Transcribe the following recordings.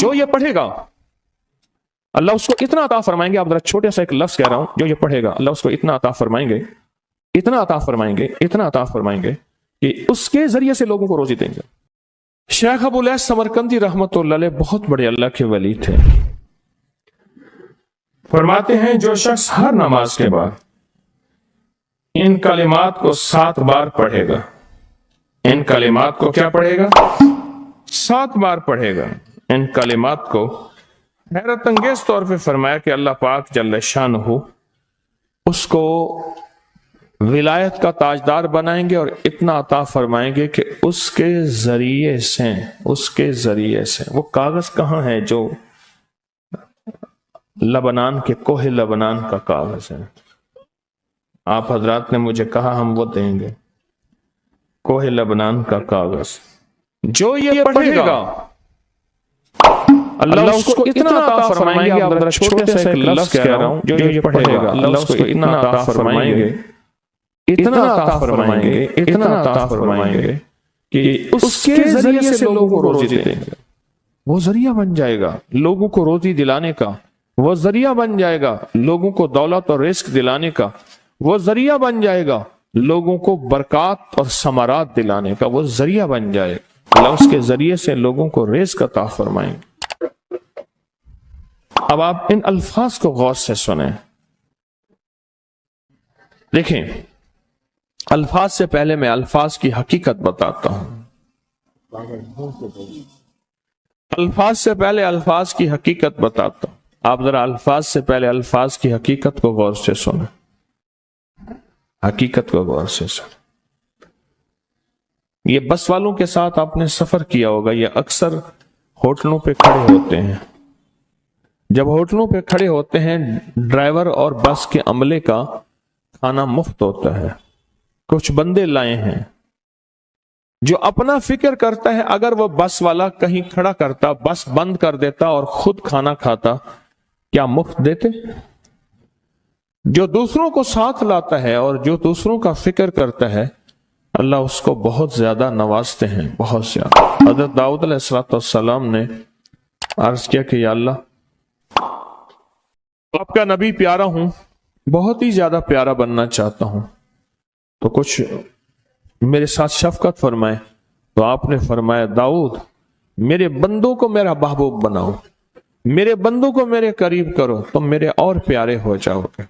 جو یہ پڑھے گا اللہ اس کو اتنا عطا فرمائیں گے. آپ ذرا چھوٹے سا ایک لفظ کہہ رہا ہوں, جو یہ پڑھے گا اللہ اس کو اتنا عطا فرمائیں گے, اتنا عطا فرمائیں گے, اتنا عطا فرمائیں گے کہ اس کے ذریعے سے لوگوں کو روزی دیں گے. شیخ ابو الیاس سمرقندی رحمت اللہ علیہ بہت بڑے اللہ کے ولی تھے. فرماتے ہیں جو شخص ہر نماز کے بعد ان کلمات کو 7 بار پڑھے گا, ان کلمات کو کیا پڑھے گا؟ 7 بار پڑھے گا. ان کلمات کو حیرت انگیز طور پہ فرمایا کہ اللہ پاک جل شانہ اس کو ولایت کا تاجدار بنائیں گے اور اتنا عطا فرمائیں گے کہ اس کے ذریعے سے وہ کاغذ کہاں ہے جو لبنان کے کوہ لبنان کا کاغذ ہے, آپ حضرات نے مجھے کہا ہم وہ دیں گے. کوہ لبنان کا کاغذ جو یہ پڑھے گا اللہ اس کو اتنا عطا فرمائیں گے. آپ ذرا چھوٹے سے ایک لفظ کہہ رہا ہوں, جو یہ پڑھے گا اللہ اس کو اتنا عطا فرمائیں گے, اتنا عطا فرمائیں گے, اتنا عطا فرمائیں گے کہ اس کے ذریعے سے لوگوں کو روزی دیں گے. وہ ذریعہ بن جائے گا لوگوں کو روزی دلانے کا, وہ ذریعہ بن جائے گا لوگوں کو دولت اور رزق دلانے کا, وہ ذریعہ بن جائے گا لوگوں کو برکات اور ثمرات دلانے کا, وہ ذریعہ بن جائے گا. اللہ اس کے ذریعے سے لوگوں کو رزق عطا فرمائیں گے. اب آپ ان الفاظ کو غور سے سنیں. دیکھیں, الفاظ سے پہلے میں الفاظ کی حقیقت بتاتا ہوں. الفاظ سے پہلے الفاظ کی حقیقت بتاتا ہوں. آپ ذرا الفاظ سے پہلے الفاظ کی حقیقت کو غور سے سنیں, حقیقت کو غور سے سنیں. یہ بس والوں کے ساتھ آپ نے سفر کیا ہوگا, یہ اکثر ہوٹلوں پہ کھڑے ہوتے ہیں. جب ہوٹلوں پہ کھڑے ہوتے ہیں ڈرائیور اور بس کے عملے کا کھانا مفت ہوتا ہے. کچھ بندے لائے ہیں جو اپنا فکر کرتا ہے اگر وہ بس والا کہیں کھڑا کرتا, بس بند کر دیتا اور خود کھانا کھاتا, کیا مفت دیتے؟ جو دوسروں کو ساتھ لاتا ہے اور جو دوسروں کا فکر کرتا ہے اللہ اس کو بہت زیادہ نوازتے ہیں, بہت زیادہ. حضرت داؤد علیہ السلام نے عرض کیا کہ یا اللہ آپ کا نبی پیارا ہوں, بہت ہی زیادہ پیارا بننا چاہتا ہوں, تو کچھ میرے ساتھ شفقت فرمائے. تو آپ نے فرمایا داؤد میرے بندوں کو میرا محبوب بناؤ, میرے بندوں کو میرے قریب کرو, تم میرے اور پیارے ہو جاؤ گے.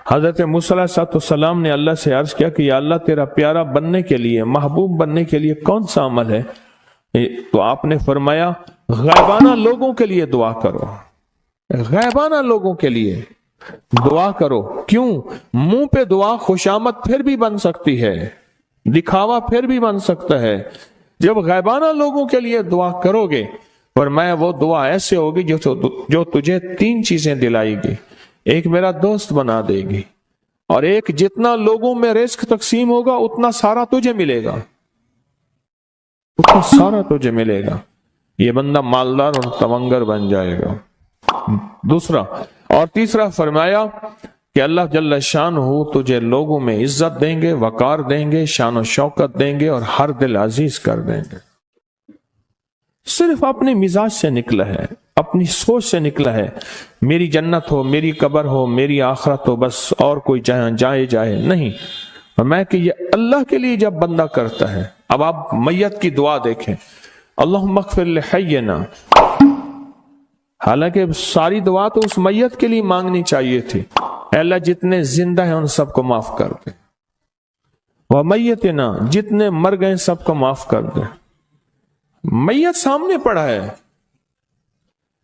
حضرت موسیٰ علیہ السلام نے اللہ سے عرض کیا کہ یا اللہ تیرا پیارا بننے کے لیے, محبوب بننے کے لیے کون سا عمل ہے؟ تو آپ نے فرمایا غائبانہ لوگوں کے لیے دعا کرو, غائبانہ لوگوں کے لیے دعا کرو. کیوں؟ منہ پہ دعا خوشامد پھر بھی بن سکتی ہے, دکھاوا پھر بھی بن سکتا ہے. جب غائبانہ لوگوں کے لیے دعا کرو گے فرمایا وہ دعا ایسے ہوگی جو تجھے 3 چیزیں دلائے گی. ایک میرا دوست بنا دے گی, اور ایک جتنا لوگوں میں رزق تقسیم ہوگا اتنا سارا تجھے ملے گا, اتنا سارا تجھے ملے گا. یہ بندہ مالدار اور تونگر بن جائے گا. دوسرا اور تیسرا فرمایا کہ اللہ جل شانہ تجھے لوگوں میں عزت دیں گے, وقار دیں گے, شان و شوکت دیں گے اور ہر دل عزیز کر دیں گے. صرف اپنے مزاج سے نکلا ہے, اپنی سوچ سے نکلا ہے, میری جنت ہو, میری قبر ہو, میری آخرت ہو, بس اور کوئی جہاں جائے نہیں. میں کہ یہ اللہ کے لیے جب بندہ کرتا ہے. اب آپ میت کی دعا دیکھیں, اللہم اغفر لحینا, حالانکہ ساری دعا تو اس میت کے لیے مانگنی چاہیے تھی, اے اللہ جتنے زندہ ہیں ان سب کو معاف کر دے, ومیتنا جتنے مر گئے سب کو معاف کر دے. میت سامنے پڑا ہے,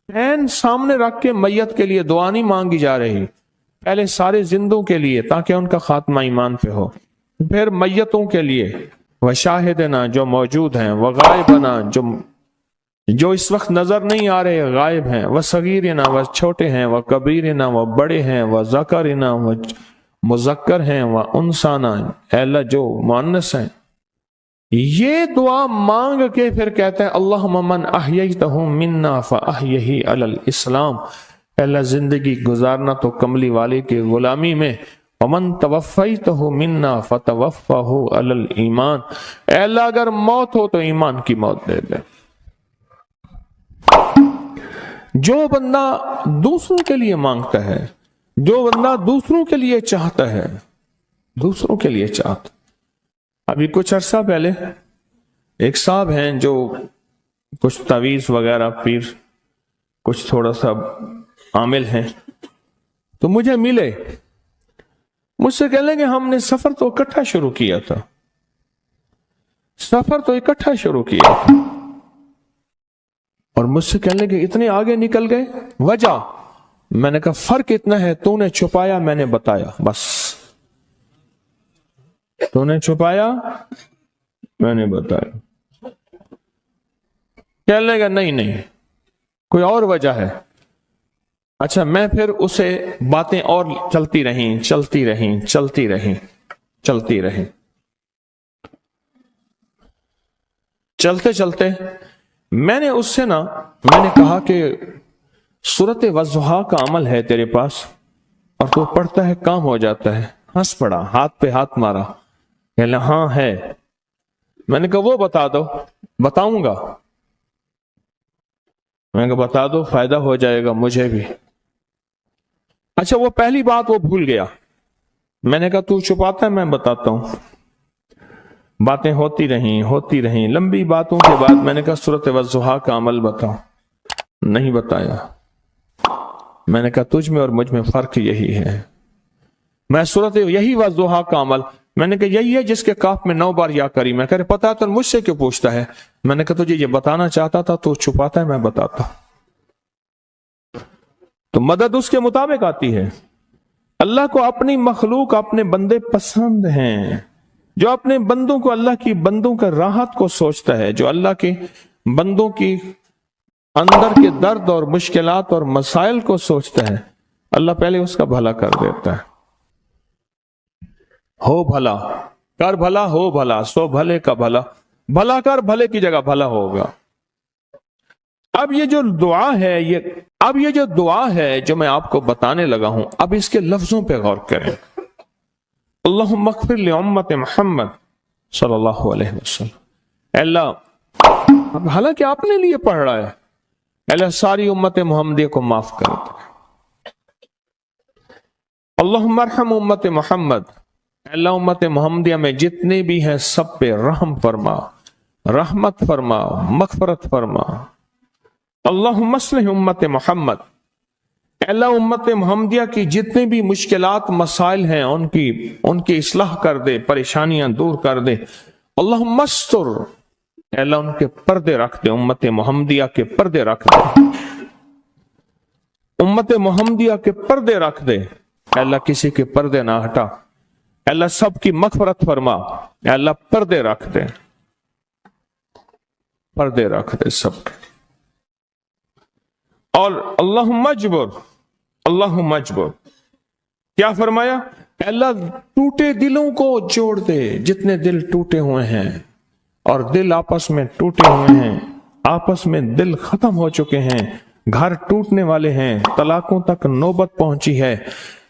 عین سامنے رکھ کے میت کے لیے دعا نہیں مانگی جا رہی, پہلے سارے زندوں کے لیے تاکہ ان کا خاتمہ ایمان پہ ہو, پھر میتوں کے لیے وشاہدنا جو موجود ہیں, وغائبنا جو اس وقت نظر نہیں آ رہے غائب ہیں, وصغیرنا وہ چھوٹے ہیں, وکبیرنا وہ بڑے ہیں, وذکرنا وہ مذکر ہیں, وانثانا اے اللہ جو مؤنث ہیں. یہ دعا مانگ کے پھر کہتے ہیں اللہم من احییتہ منا فاحیہ علی الاسلام, پہلا زندگی گزارنا تو کملی والے کے غلامی میں, ومن توفیتہ منا فتوفہ علی الایمان, اے اللہ اگر موت ہو تو ایمان کی موت دے دے. جو بندہ دوسروں کے لیے مانگتا ہے، جو بندہ دوسروں کے لیے چاہتا ہے، دوسروں کے لیے چاہتا. ابھی کچھ عرصہ پہلے ایک صاحب ہیں جو کچھ تعویذ وغیرہ پیر کچھ تھوڑا سا عامل ہیں، تو مجھے ملے، مجھ سے کہنے لگے ہم نے سفر تو اکٹھا شروع کیا تھا، سفر تو اکٹھا شروع کیا تھا، اور مجھ سے کہنے لگے اتنے آگے نکل گئے. وجہ؟ میں نے کہا فرق اتنا ہے، تو نے چھپایا میں نے بتایا، بس تو نے چھپایا میں نے بتایا. کہنے لگا نہیں کوئی اور وجہ ہے. اچھا میں پھر اسے باتیں اور چلتی رہیں چلتے چلتے میں نے اس سے میں نے کہا کہ سورت والضحیٰ کا عمل ہے تیرے پاس اور تو پڑھتا ہے کام ہو جاتا ہے. ہنس پڑا، ہاتھ پہ ہاتھ مارا، کہنے لگا ہاں ہے. میں نے کہا وہ بتا دو. بتاؤں گا. میں نے کہا بتا دو، فائدہ ہو جائے گا مجھے بھی. اچھا وہ پہلی بات وہ بھول گیا. میں نے کہا تو چھپاتا ہے میں بتاتا ہوں. باتیں ہوتی رہیں لمبی باتوں کے بعد میں نے کہا سورت والضحیٰ کا عمل بتاؤ. نہیں بتایا. میں نے کہا تجھ میں اور مجھ میں فرق یہی ہے. میں سورت یہی والضحیٰ کا عمل، میں نے کہا یہی ہے جس کے کاف میں 9 بار یا کری. میں کہہ رہے پتا تو مجھ سے کیوں پوچھتا ہے؟ میں نے کہا تجھے یہ بتانا چاہتا تھا تو چھپاتا ہے میں بتاتا. تو مدد اس کے مطابق آتی ہے. اللہ کو اپنی مخلوق اپنے بندے پسند ہیں. جو اپنے بندوں کو، اللہ کی بندوں کا راحت کو سوچتا ہے، جو اللہ کے بندوں کی اندر کے درد اور مشکلات اور مسائل کو سوچتا ہے، اللہ پہلے اس کا بھلا کر دیتا ہے. ہو بھلا کر بھلا، ہو بھلا سو بھلے کا بھلا، بھلا کر بھلے کی جگہ بھلا ہوگا. اب یہ جو دعا ہے جو میں آپ کو بتانے لگا ہوں، اب اس کے لفظوں پہ غور کریں. اللہم اغفر لامت محمد صلی اللہ علیہ وسلم. اے اللہ، اب حالانکہ آپ نے لیے پڑھ رہا ہے، اے اللہ ساری امت محمدیہ کو معاف کر دے. اللہم ارحم امت محمد، اے اللہ امت محمدیہ میں جتنے بھی ہیں سب پہ رحم فرما، رحمت فرما، مغفرت فرما. اللہم اصلح امت محمد، اے اللہ امت محمدیہ کی جتنے بھی مشکلات مسائل ہیں ان کی اصلاح کر دے، پریشانیاں دور کر دے. اللہم استر، اے اللہ ان کے پردے رکھ دے، امت محمدیہ کے پردے رکھ دے، امت محمدیہ کے پردے رکھ دے. اے اللہ کسی کے پردے نہ ہٹا. اے اللہ سب کی مغفرت فرما. اے اللہ پردے رکھ دے، پردے رکھ دے سب کے. اور اللہم اجبر، کیا فرمایا؟ اے اللہ ٹوٹے دلوں کو جوڑ دے. جتنے دل ٹوٹے ہوئے ہیں اور دل آپس میں ٹوٹے ہوئے ہیں، آپس میں دل ختم ہو چکے ہیں، گھر ٹوٹنے والے ہیں، طلاقوں تک نوبت پہنچی ہے،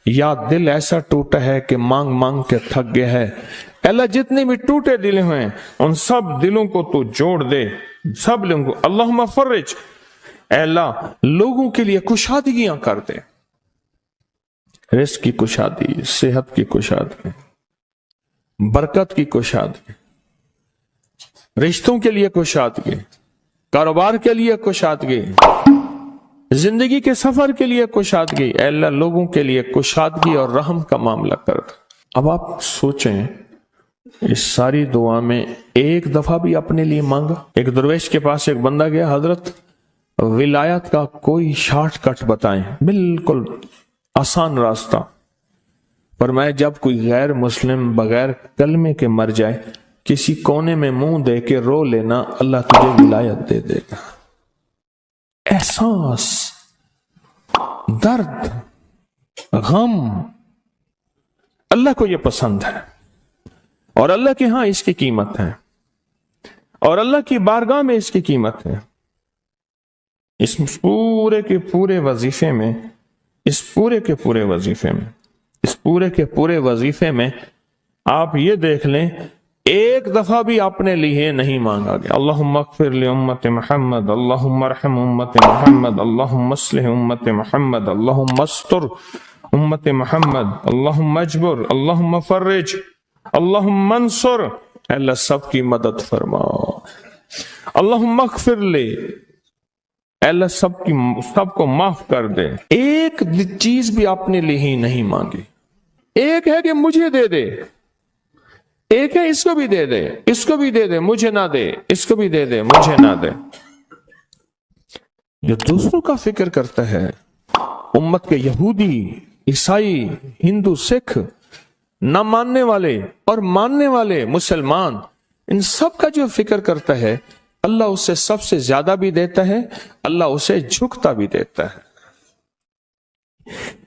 یا دل ایسا ٹوٹا ہے کہ مانگ مانگ کے تھک گیا ہے. اے اللہ جتنے بھی ٹوٹے دل ہیں ان سب دلوں کو تو جوڑ دے، سب لوگوں کو. اللہم فرج، اے اللہ لوگوں کے لیے کشادگیاں کر دے، رزق کی کشادگی، صحت کی کشادگی، برکت کی کشادگی، رشتوں کے لیے کشادگی، کاروبار کے لیے کشادگی، زندگی کے سفر کے لیے کشادگی. اے اللہ لوگوں کے لیے کشادگی اور رحم کا معاملہ کر دے. اب آپ سوچیں اس ساری دعا میں ایک دفعہ بھی اپنے لیے مانگا؟ ایک درویش کے پاس ایک بندہ گیا، حضرت ولایت کا کوئی شارٹ کٹ بتائیں، بالکل آسان راستہ. فرمایا جب کوئی غیر مسلم بغیر کلمے کے مر جائے، کسی کونے میں منہ دے کے رو لینا، اللہ تجھے ولایت دے دے گا. احساس، درد، غم، اللہ کو یہ پسند ہے اور اللہ کے ہاں اس کی قیمت ہے اور اللہ کی بارگاہ میں اس کی قیمت ہے. اس پورے کے پورے وظیفے میں آپ یہ دیکھ لیں ایک دفعہ بھی اپنے لیے نہیں مانگا گیا۔ اللہم اغفر لی امت محمد، اللہم ارحم امت محمد، اللہم اصلح امت محمد، اللہم استر امت محمد، اللہم اجبر، اللہم فرج، اللہم منصر۔ اللہ سب کی مدد فرماؤ۔ اللہم اغفر لی، اللہ سب کو معاف کر دے۔ ایک چیز بھی اپنے لیے ہی نہیں مانگی۔ ایک ہے کہ مجھے دے دے، ایک ہے اس کو بھی دے دے، اس کو بھی دے دے، مجھے نہ دے، اس کو بھی دے دے، مجھے نہ دے۔ جو دوسروں کا فکر کرتا ہے، امت کے یہودی، عیسائی، ہندو، سکھ، نہ ماننے والے اور ماننے والے مسلمان، ان سب کا جو فکر کرتا ہے، اللہ اسے سب سے زیادہ بھی دیتا ہے، اللہ اسے جھکتا بھی دیتا ہے۔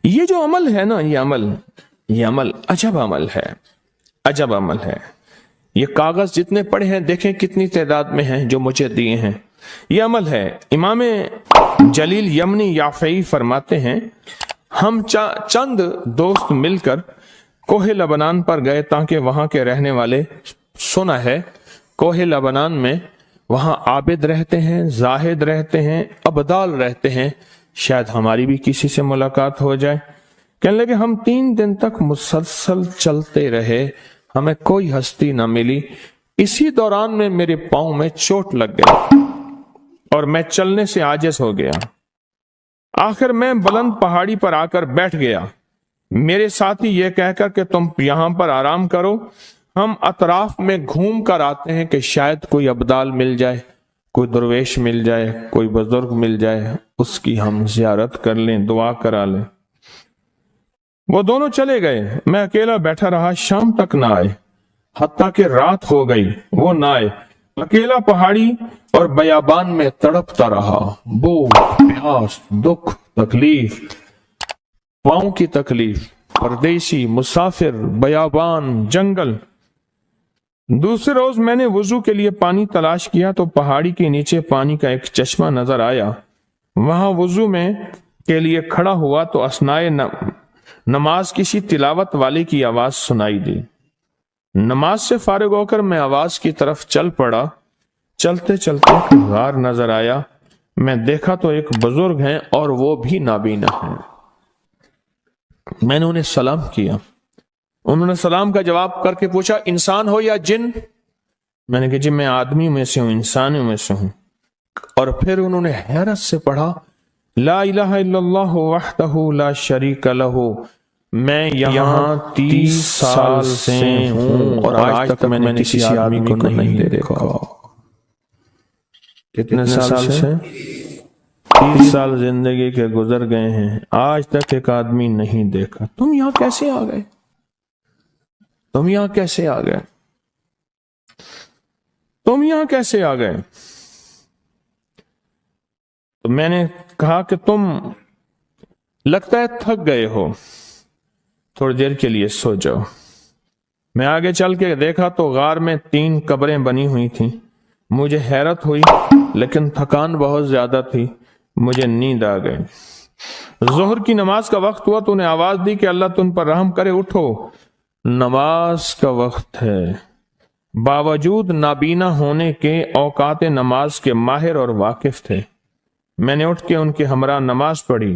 یہ جو عمل ہے نا، یہ عمل عجب عمل ہے، عجب عمل ہے۔ یہ کاغذ جتنے پڑے ہیں دیکھیں کتنی تعداد میں ہیں جو مجھے دیے ہیں، یہ عمل ہے۔ امام جلیل یمنی یافعی فرماتے ہیں، ہم چند دوست مل کر کوہ لبنان پر گئے تاکہ وہاں کے رہنے والے، سنا ہے کوہ لبنان میں وہاں عابد رہتے ہیں، زاہد رہتے ہیں، ابدال رہتے ہیں، شاید ہماری بھی کسی سے ملاقات ہو جائے۔ کہنے لگے ہم 3 دن تک مسلسل چلتے رہے، ہمیں کوئی ہستی نہ ملی۔ اسی دوران میں میرے پاؤں میں چوٹ لگ گئی اور میں چلنے سے عاجز ہو گیا۔ آخر میں بلند پہاڑی پر آ کر بیٹھ گیا۔ میرے ساتھی یہ کہہ کر کہ تم یہاں پر آرام کرو، ہم اطراف میں گھوم کر آتے ہیں کہ شاید کوئی ابدال مل جائے، کوئی درویش مل جائے، کوئی بزرگ مل جائے، اس کی ہم زیارت کر لیں، دعا کرا لیں۔ وہ دونوں چلے گئے، میں اکیلا بیٹھا رہا، شام تک نہ آئے، حتیٰ کہ رات ہو گئی، وہ نہ آئے۔ اکیلا پہاڑی اور بیابان میں تڑپتا رہا، بھوک، پیاس، دکھ، تکلیف، پاؤں کی تکلیف، پردیسی، مسافر، بیابان، جنگل۔ دوسرے روز میں نے وضو کے لیے پانی تلاش کیا تو پہاڑی کے نیچے پانی کا ایک چشمہ نظر آیا۔ وہاں وضو میں کے لیے کھڑا ہوا تو اثناء نماز کسی تلاوت والے کی آواز سنائی دی۔ نماز سے فارغ ہو کر میں آواز کی طرف چل پڑا۔ چلتے چلتے ایک غار نظر آیا، میں دیکھا تو ایک بزرگ ہیں اور وہ بھی نابینا ہیں۔ میں نے انہیں سلام کیا، انہوں نے سلام کا جواب کر کے پوچھا انسان ہو یا جن؟ میں نے کہا جی میں آدمی میں سے ہوں، انسانوں میں سے ہوں۔ اور پھر انہوں نے حیرت سے پڑھا لا الہ الا اللہ وحدہ لا شریک لہ، میں یہاں 30 سال سے ہوں اور آج تک میں نے کسی آدمی کو نہیں دیکھا۔ کتنے سال سے؟ 30 سال زندگی کے گزر گئے ہیں، آج تک ایک آدمی نہیں دیکھا۔ تم یہاں کیسے آ گئے؟ تم یہاں کیسے آ گئے؟ تم یہاں کیسے آ گئے؟ تو میں نے کہا کہ تم لگتا ہے تھک گئے ہو، تھوڑی دیر کے لیے سو جاؤ۔ میں آگے چل کے دیکھا تو غار میں 3 قبریں بنی ہوئی تھیں۔ مجھے حیرت ہوئی لیکن تھکان بہت زیادہ تھی، مجھے نیند آ گئی۔ ظہر کی نماز کا وقت ہوا تو انہیں آواز دی کہ اللہ تم پر رحم کرے، اٹھو، نماز کا وقت ہے۔ باوجود نابینا ہونے کے اوقات نماز کے ماہر اور واقف تھے۔ میں نے اٹھ کے ان کے ہمراہ نماز پڑھی،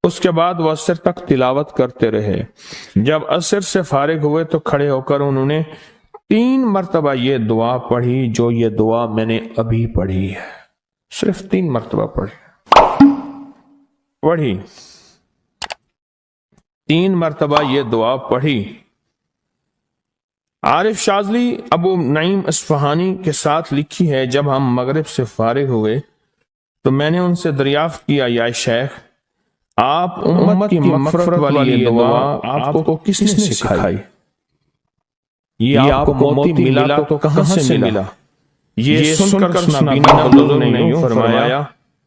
اس کے بعد وہ عصر تک تلاوت کرتے رہے۔ جب عصر سے فارغ ہوئے تو کھڑے ہو کر انہوں نے 3 مرتبہ یہ دعا پڑھی جو یہ دعا میں نے ابھی پڑھی ہے، صرف 3 مرتبہ پڑھی 3 مرتبہ یہ دعا پڑھی۔ عارف شاذلی ابو نعیم اصفہانی کے ساتھ لکھی ہے، جب ہم مغرب سے فارغ ہوئے تو میں نے ان سے دریافت کیا یا شیخ آپ امت کی مغفرت والی یہ دعا آپ کو کس نے سکھائی؟ یہ آپ کو موتی ملا تو کہاں سے ملا؟ یہ سن کر نابینا بزرگ نے یوں فرمایا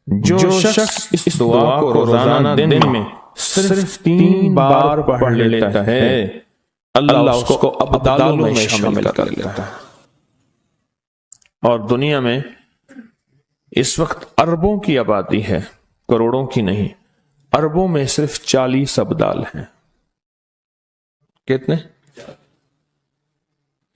جو شخص اس دعا کو روزانہ دن میں صرف 3 بار پڑھ لیتا ہے اللہ اس کو ابدالوں میں شامل کر لیتا ہے۔ اور دنیا میں اس وقت اربوں کی آبادی ہے، کروڑوں کی نہیں، اربوں میں صرف 40 ابدال ہیں۔ کتنے؟